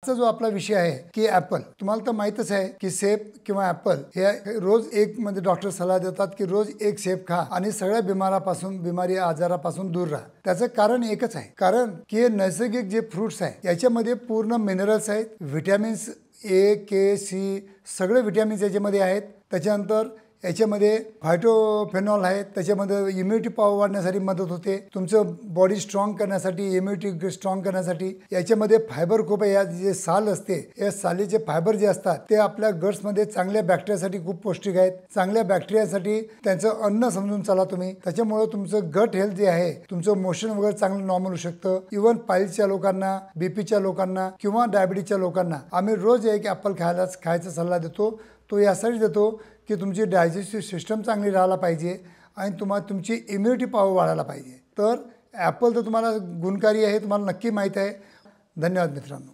आजचा जो आपला विषय आहे की ॲपल, तुम्हाला तर माहीतच आहे की सेब किंवा ॲपल हे रोज एक म्हणजे डॉक्टर सल्ला देतात की रोज एक सेब खा आणि सगळ्या बिमारी आजारापासून दूर राहा। त्याचं कारण एकच आहे, कारण की हे नैसर्गिक जे फ्रुट्स आहे याच्यामध्ये पूर्ण मिनरल्स आहेत, व्हिटॅमिन्स ए के सी सगळे व्हिटॅमिन्स याच्यामध्ये आहेत। त्याच्यानंतर याच्यामध्ये फायटोफेनॉल आहे, त्याच्यामध्ये इम्युनिटी पॉवर वाढण्यासाठी मदत होते, तुमचं बॉडी स्ट्रॉंग करण्यासाठी, इम्युनिटी स्ट्रॉंग करण्यासाठी। याच्यामध्ये फायबर खूप आहे, या जे साल असते या सालीचे फायबर जे असतात ते आपल्या गट्समध्ये चांगल्या बॅक्टेरियासाठी खूप पौष्टिक आहेत। चांगल्या बॅक्टेरियासाठी त्यांचं अन्न समजून चला तुम्ही, त्याच्यामुळे तुमचं गट हेल्थ जे आहे, तुमचं मोशन वगैरे चांगलं नॉर्मल होऊ शकतं। इव्हन पाईल्सच्या लोकांना, बीपीच्या लोकांना किंवा डायबिटीजच्या लोकांना आम्ही रोज एक ॲपल खायचा सल्ला देतो। तो यासाठी देतो की तुमची डायजेस्टिव्ह सिस्टम चांगली राहायला पाहिजे आणि तुमची इम्युनिटी पॉवर वाढायला पाहिजे। तर ॲपल तर तुम्हाला गुणकारी आहे, तुम्हाला नक्की माहीत आहे। धन्यवाद मित्रांनो।